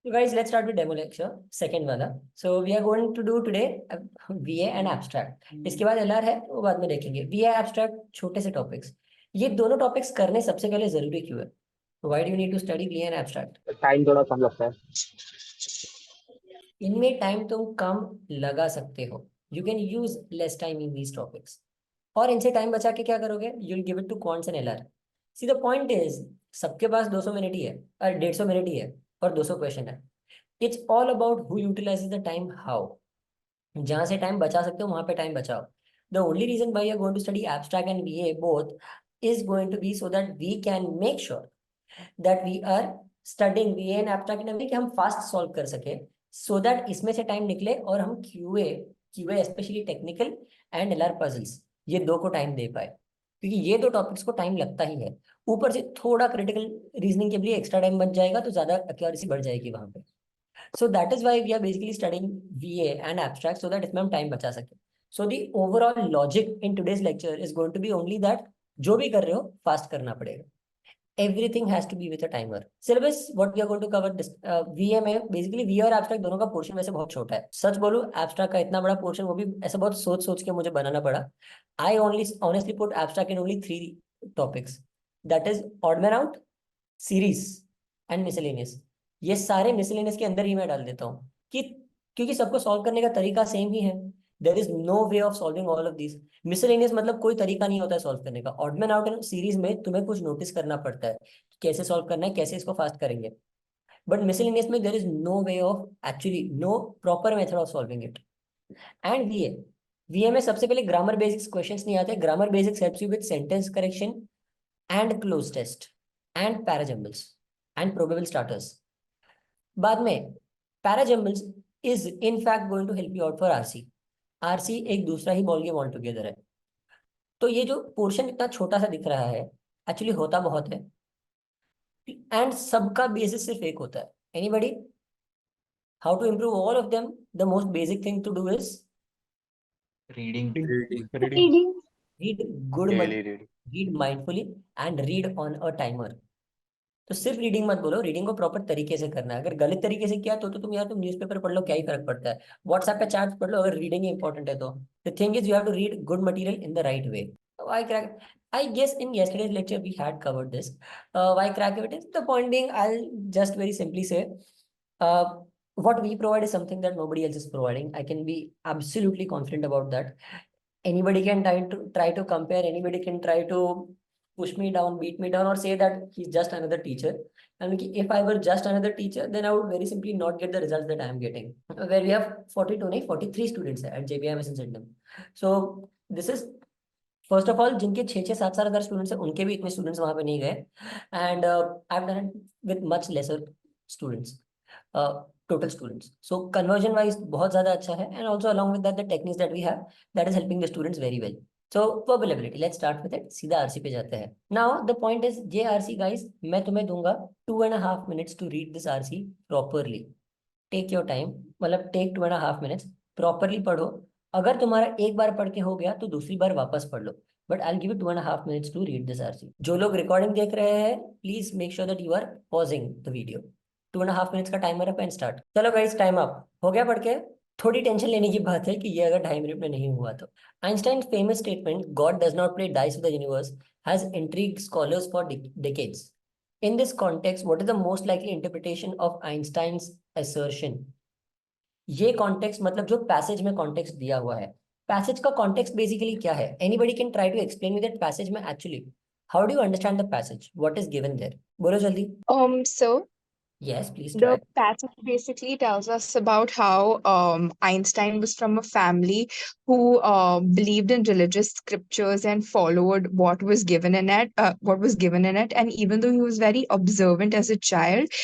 So guys, let's start with demo lecture, second वाला. So we are going to do today VA and abstract. इसके बाद LR है, वो बाद में देखेंगे. VA abstract छोटे से टॉपिक्स. ये दोनों टॉपिक्स करने सबसे पहले जरूरी क्यों है? Why do you need to study VA and abstract? Time थोड़ा कम लगता है. इनमें टाइम तुम कम लगा सकते हो. You can use less time in these topics. और इनसे टाइम बचा के क्या करोगे? You'll give it to quants and LR. See the point is, सबके पास 200 मिनट ही है और 150 मिनट ही है और 200 क्वेश्चन है. It's all about who utilizes the time how. जहां से टाइम बचा सकते हो वहां पे टाइम बचाओ. The only reason why you're going to study abstract and VA both is going to be so that we can make sure that we are studying VA and abstract in a way कि हम fast solve कर सके, so that इसमें से time निकले और हम QA specially technical and LR puzzles ये दो को टाइम दे पाए, क्योंकि ये दो टॉपिक्स को टाइम लगता ही है. ऊपर से थोड़ा क्रिटिकल रीजनिंग के लिए एक्स्ट्रा टाइम बच जाएगा तो ज्यादा एक्यूरेसी बढ़ जाएगी वहां पे. So that is why we are basically studying VA and abstract so that इसमें हम टाइम बचा सके. So the overall logic in today's lecture is going to be only that जो भी कर रहे हो फास्ट करना पड़ेगा. Everything has to be with a timer. Syllabus what we are going to cover this VA में basically VA और abstract दोनों का पोर्शन वैसे बहुत छोटा है. सच बोलूं abstract का इतना बड़ा पोर्शन वो भी ऐसा बहुत सोच के मुझे बनाना पड़ा. I only honestly put abstract in only 3 topics. That is odd man out, series and miscellaneous. ये सारे मिसलेनियस के अंदर ही मैं डाल देता हूँ कि क्योंकि सबको सॉल्व करने का तरीका सेम ही है. There is no way of solving all of this. Miscellaneous मतलब कोई तरीका नहीं होता है सॉल्व करने का. ऑड मैन आउट सीरीज में तुम्हें कुछ नोटिस करना पड़ता है कैसे सॉल्व करना है, कैसे इसको फास्ट करेंगे. बट मिसलेनियस में there is no way of actually no proper method of solving it. And VA में सबसे पहले ग्रामर बेसिक्स क्वेश्चंस नहीं आते. Grammar basics helps you with sentence correction and cloze test and parajumbles and probable starters. बाद में parajumbles is in fact going to help you out for RC एक दूसरा ही बॉल गेम ऑल टुगेदर है. तो ये जो पोर्शन इतना छोटा सा दिख रहा है एक्चुअली होता बहुत है एंड सबका बेसिस सिर्फ एक होता है. Anybody how to improve all of them? The most basic thing to do is Reading. Read good, Daily reading. Read mindfully and read on a timer. तो सिर्फ रीडिंग मत बोलो, रीडिंग को प्रॉपर तरीके से करना है. अगर गलत तरीके से किया तो तुम यार तुम न्यूज़पेपर पढ़ लो, क्या ही फर्क पड़ता है. व्हाट्सएप पे चैट पढ़ लो अगर रीडिंग ही इंपॉर्टेंट है तो. The thing is you have to read good material in the right way. I guess in yesterday's lecture we had covered this. Why crack it is the point being, I'll just very simply say uh, what we provide is something that nobody else is providing. I can be absolutely confident about that. Anybody can try to compare, anybody can try to push me down, beat me down, or say that he's just another teacher. And if I were just another teacher, then I would very simply not get the results that I am getting. Where we have 42, 43 students at JBI Mission Center. So this is first of all जिनके 6-7 अगर students हैं उनके भी इतने students वहां पे नहीं गए. And I have done it with much laser students, total students. So conversion wise बहुत ज्यादा अच्छा है. And also along with that the techniques that we have that is helping the students very well. So verbal ability, let's start with it. सीधा RC पे जाते हैं. Now the point is ये RC guys मैं तुम्हें दूंगा 2.5 minutes to read this RC properly. Take your time, मतलब take 2.5 minutes properly पढ़ो. अगर तुम्हारा एक बार पढ़ के हो गया तो दूसरी बार वापस पढ़ लो. But I'll give you 2.5 minutes to read this RC. जो लोग रिकॉर्डिंग देख रहे हैं please make sure that you are pausing the video. 2.5 minutes का टाइमर अप एंड स्टार्ट. चलो गाइस टाइम अप हो गया पढ़ के. थोड़ी टेंशन लेने की बात है कि ये अगर 2.5 मिनट में नहीं हुआ तो. Einstein famous statement God does not play dice with the universe has intrigued scholars for decades. In this context, what is the most likely interpretation of Einstein's assertion? ये कॉन्टेक्स्ट मतलब जो पैसेज में context दिया हुआ है, passage का context basically क्या है? Anybody can try to explain me that passage में actually how do you understand the passage, what is given there? बोलो जल्दी. So Yes, please the try. passage basically tells us about how Einstein was from a family who believed in religious scriptures and followed what was given in it. And even though he was very observant as a child,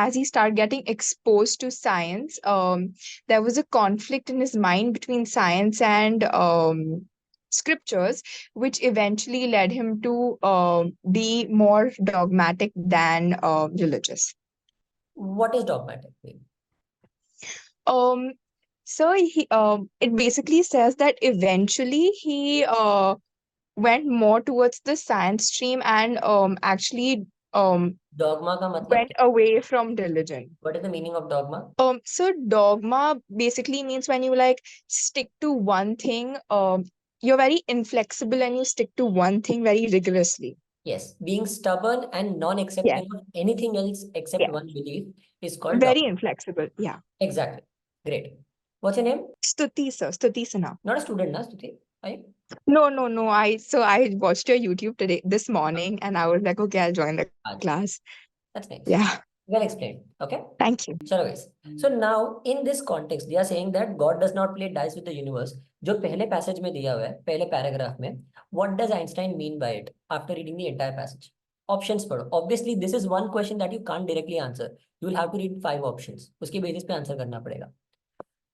as he started getting exposed to science, there was a conflict in his mind between science and scriptures, which eventually led him to be more dogmatic than religious. What is dogmatic? So it basically says that eventually he went more towards the science stream and actually dogma का मतलब went away from religion. What is the meaning of dogma? So dogma basically means when you like stick to one thing, you're very inflexible and you stick to one thing very rigorously. Yes, being stubborn and Yeah, non-accepting of anything else except yeah, one belief is called very dogma. inflexible. Yeah. Exactly. Great. What's your name? Stuti, sir. Stuti Sana. Not a student, na, Stuti? Are you? No. I watched your YouTube today this morning and I was like, okay, I'll join the class. That's nice. Yeah. Well explained. Okay. Thank you. Chalo guys. So now in this context, they are saying that God does not play dice with the universe. जो पहले passage में दिया हुआ है, पहले paragraph में, what does Einstein mean by it after reading the entire passage? Options पढ़ो. Obviously, this is one question that you can't directly answer. You will have to read 5 options. उसके basis पे answer करना पड़ेगा.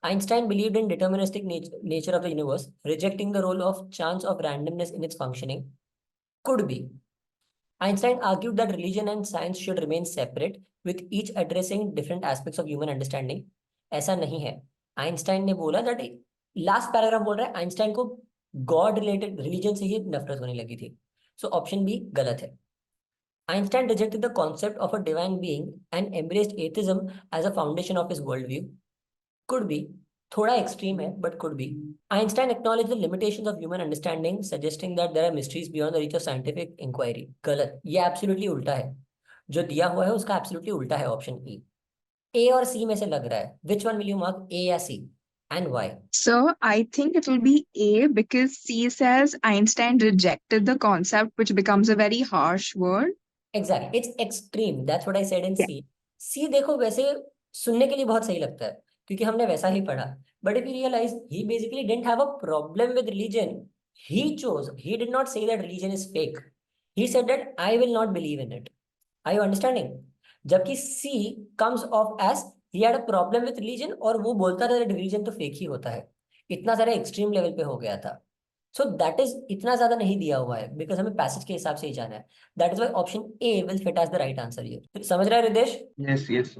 Einstein believed in deterministic nature of the universe, rejecting the role of chance of randomness in its functioning. Could be. Einstein argued that religion and science should remain separate, with each addressing different aspects of human understanding. ऐसा नहीं है. Einstein ने बोला that last paragraph बोल रहा है Einstein को God related religion से ही नफरत होने लगी थी. सो ऑप्शन बी गलत है. Einstein rejected the concept of a divine being and embraced atheism as a foundation of his worldview. Could be. थोड़ा extreme है, but could be. Einstein acknowledged the limitations of human understanding, suggesting that there are mysteries beyond the reach of scientific inquiry. गलत. ये absolutely उल्टा है. जो दिया हुआ है उसका absolutely उल्टा है ऑप्शन ई. ए और सी में से लग रहा है. Which one will you mark, A या C? And why? So I think it will be A because C says Einstein rejected the concept, which becomes a very harsh word. Exactly. It's extreme. That's what I said in Yeah. C. C देखो वैसे सुनने के लिए बहुत सही लगता है क्योंकि हमने वैसा ही पढ़ा. But if you realize, he basically didn't have a problem with religion. He did not say that religion is fake. He said that I will not believe in it. Are you understanding? जबकि C comes off as he had a problem with religion और वो बोलता था that religion तो fake ही होता है. इतना सारा extreme level पे हो गया था. So that is इतना ज्यादा नहीं दिया हुआ है because हमें पैसेज के हिसाब से ही जाना है. That is why option A will fit as the right answer here. समझ रहा है रिदेश? Yes.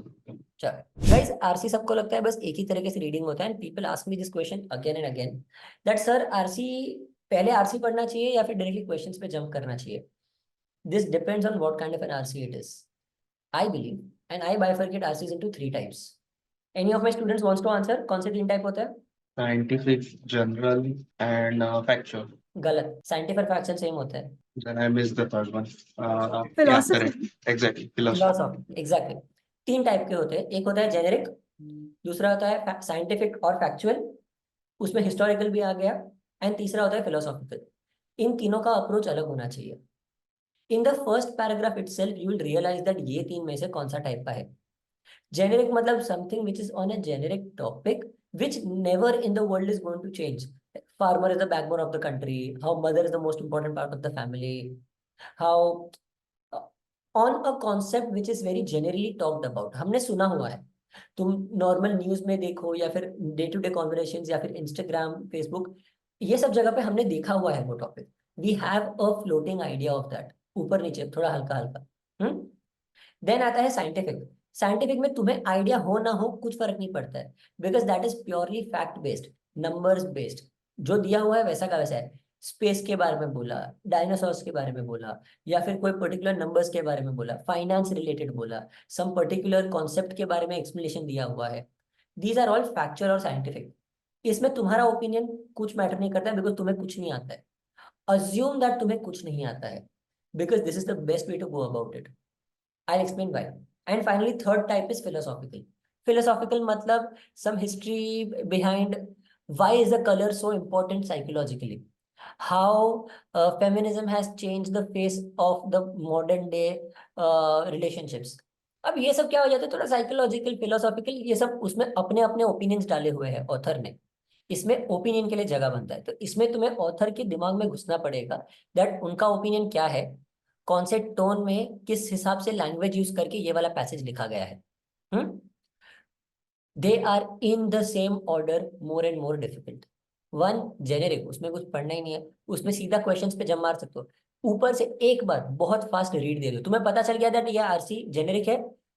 चलो गाइस, आरसी सबको लगता है बस एक ही तरीके से रीडिंग होता है. And people ask me this question again and again that sir RC पहले आरसी पढ़ना चाहिए या फिर डायरेक्टली क्वेश्चंस पे जंप करना चाहिए. This depends on what kind of an RC it is. I believe and I bifurcate RCs into 3 types. Any of my students wants to answer? कौन से 3 टाइप होते हैं? Scientific, general, and factual. गलत. Scientific faction same होता है. Then I missed the third one. Yeah, Philosophy. correct. Exactly. Philosophy. Philosophy. Exactly. 3 type के होते हैं. एक होता है जेनेरिक, दूसरा होता है साइंटिफिक और फैक्चुअल, उसमें हिस्टोरिकल भी आ गया, एंड तीसरा होता है फिलोसॉफिकल. इन तीनों का अप्रोच अलग होना चाहिए. In the first paragraph itself you will realize that ये 3 में से कौन सा टाइप का है. जेनेरिक मतलब something which is on a generic topic which never in the world is going to change. Farmer is the backbone of the country. How mother is the most important part of the family. How on a concept which is very generally talked about. हमने सुना हुआ है. तुम normal news में देखो या फिर day to day conversations या फिर इंस्टाग्राम, फेसबुक, ये सब जगह पे हमने देखा हुआ है वो topic. We have a floating idea of that. ऊपर नीचे थोड़ा हल्का हल्का. देन आता है साइंटिफिक. साइंटिफिक में तुम्हें आइडिया हो ना हो कुछ फर्क नहीं पड़ता है because that is purely fact based, numbers based. जो दिया हुआ है वैसा का वैसा है. स्पेस के बारे में बोला, डायनासोर्स के बारे में बोला, या फिर कोई पर्टिकुलर नंबर्स के बारे में बोला, फाइनेंस रिलेटेड बोला, सम पर्टिकुलर कॉन्सेप्ट के बारे में एक्सप्लेनेशन दिया हुआ है. दीज आर ऑल फैक्चुअल और साइंटिफिक. इसमें तुम्हारा ओपिनियन कुछ मैटर नहीं करता है बिकॉज तुम्हें कुछ नहीं आता है. अज्यूम दैट तुम्हें कुछ नहीं आता है because this is the best way to go about it. I'll explain why. And finally, third type is philosophical. Philosophical matlab some history behind why is the color so important psychologically. How feminism has changed the face of the modern day relationships. अब ये सब क्या हो जाता है थोड़ा psychological, philosophical, ये सब उसमें अपने अपने ओपिनियंस डाले हुए हैं ऑथर ने. इसमें ओपिनियन के लिए जगह बनता है. तो इसमें तुम्हें ऑथर के दिमाग में घुसना पड़ेगा दैट उनका ओपिनियन क्या है, कौन से टोन में किस हिसाब से लैंग्वेज यूज करके ये वाला पैसेज लिखा गया है. They are in the same order, more and more difficult. One generic, उसमें कुछ पढ़ना ही नहीं है, उसमें सीधा क्वेश्चंस पे जम मार सकते हो. ऊपर से एक बार बहुत फास्ट रीड दे दो, तुम्हें पता चल गया दैट ये आरसी जेनेरिक है.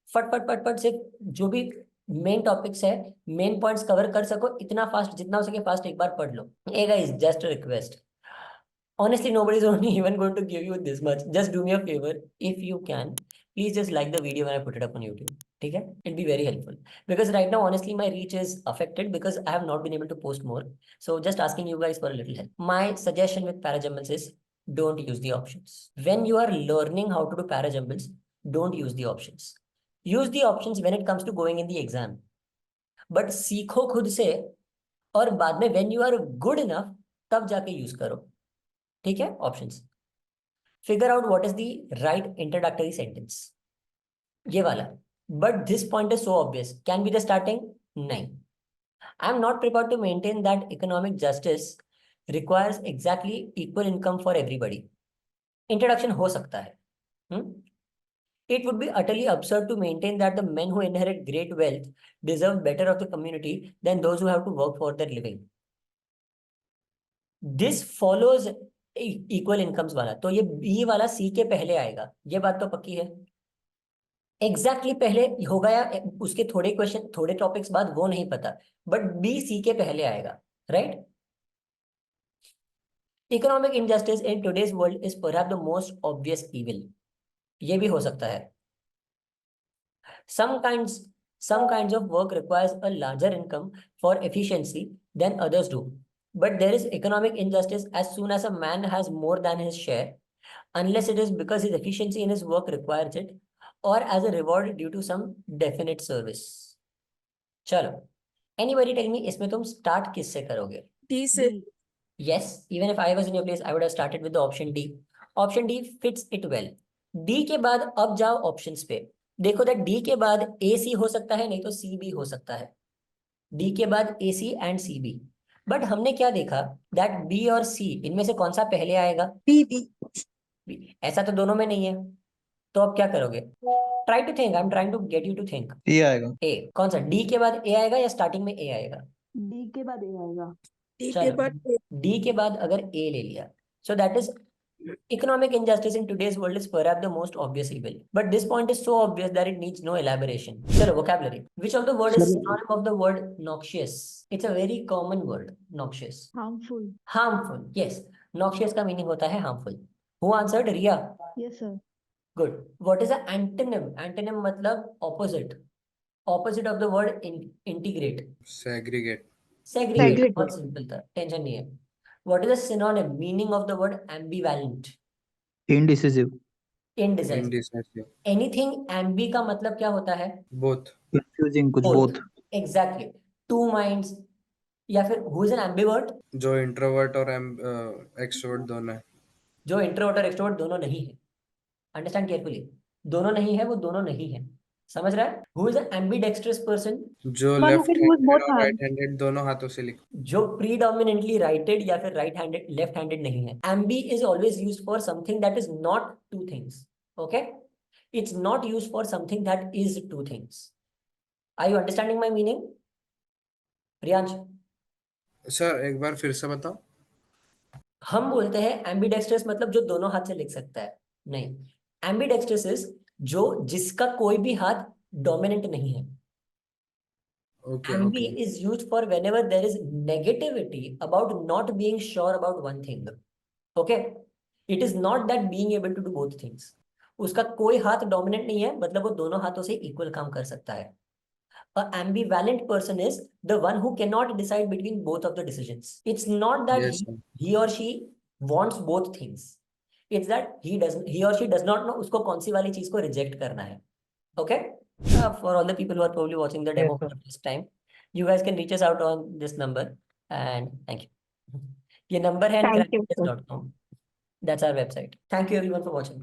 फट फट फट फट से जो भी मेन टॉपिक्स है, मेन पॉइंट्स कवर कर सको, इतना फास्ट जितना हो सके फास्ट एक बार पढ़ लो. ए guys, just request, Honestly, nobody's only even going to give you this much. Just do me a favor, if you can, please just like the video when I put it up on YouTube. Okay? It'll be very helpful. Because right now, honestly, my reach is affected because I have not been able to post more. So just asking you guys for a little help. My suggestion with parajumbles is don't use the options. When you are learning how to do parajumbles, don't use the options. Use the options when it comes to going in the exam. But सीखो खुद से और बाद में when you are good enough तब जाके use करो. ठीक है? Options. Figure out what is the right introductory sentence. ये वाला. But this point is so obvious. Can be the starting? नहीं. I'm not prepared to maintain that economic justice requires exactly equal income for everybody. Introduction हो सकता है. It would be utterly absurd to maintain that the men who inherit great wealth deserve better of the community than those who have to work for their living. This follows equal incomes वाला. तो ये B वाला सी के पहले आएगा. ये बात तो पक्की है. एग्जैक्टली पहले होगा या उसके थोड़े क्वेश्चन थोड़े टॉपिक्स बाद, वो नहीं पता. बट बी सी के पहले आएगा. Right? Economic injustice in today's world is perhaps the most obvious evil. ये भी हो सकता है. Some kinds of work requires a larger income for efficiency than others do. But there is economic injustice as soon as a man has more than his share, unless it is because his efficiency in his work requires it, or as a reward due to some definite service. चलो, anybody tell me इसमें तुम start किससे करोगे? D से. Yes, even if I was in your place, I would have started with the option D. Option D fits it well. D के बाद अब जाओ options पे. देखो दैट डी के बाद ए सी हो सकता है, नहीं तो सी बी हो सकता है. डी के बाद ए सी एंड सी बी. बट हमने क्या देखा दैट बी और सी इनमें से कौन सा पहले आएगा? B, B. B. ऐसा तो दोनों में नहीं है. तो अब क्या करोगे? Try to think. I am trying to get you to think. A आएगा. ए कौन सा? डी के बाद ए आएगा या स्टार्टिंग में ए आएगा? डी के बाद ए आएगा. D के चलो, बाद A. डी के बाद अगर ए ले लिया, so that is economic injustice in today's world is perhaps the most obvious evil, but this point is so obvious that it needs no elaboration. Chalo, vocabulary. Which of the word is synonym of the word noxious? It's a very common word, noxious. Harmful. Harmful. Yes, noxious का meaning होता है harmful. Who answered? Riya. Yes sir. Good. What is an antonym? Antonym मतलब opposite. Opposite of the word integrate. Segregate. Segregate. बहुत simple था. Tension नहीं है. What is a synonym? Meaning of the word ambivalent. Indecisive. Indecisive. Indecisive. Anything ambi का मतलब क्या होता है? Both. Confusing कुछ both. Exactly. Two minds. या फिर who is an ambivert? जो introvert और extrovert दोनों है. जो introvert और extrovert दोनों नहीं है. Understand carefully. दोनों नहीं है, वो दोनों नहीं है. समझ रहा है? Who is an ambidextrous person? जो One who left can use handed both और hands. right handed दोनों हाथों से लिख. जो predominantly righted या फिर right handed left handed नहीं है. Ambi is always used for something that is not two things. Okay? It's not used for something that is two things. Are you understanding my meaning? Priyansh? Sir एक बार फिर से बताओ. हम बोलते हैं ambidextrous मतलब जो दोनों हाथ से लिख सकता है. नहीं, एम्बीडेक्स्ट्रस इज जो जिसका कोई भी हाथ डोमिनेंट नहीं है. Okay, Ambi okay. is used for whenever there is negativity about not being sure about one thing. Okay? It is not that being able to do both things. उसका कोई हाथ डोमिनेंट नहीं है, मतलब वो दोनों हाथों से इक्वल काम कर सकता है. A ambivalent person is the one who cannot decide between both of the decisions. It's not that Yes, sir. he or she wants both things. It's that he or she does not know उसको कौन सी वाली चीज को reject करना है. Okay? For all the people who are probably watching the demo Yes, sir. for this time, you guys can reach us out on this number and thank you. ये number है Thank you, sir. cracktest.com. That's our website. Thank you everyone for watching.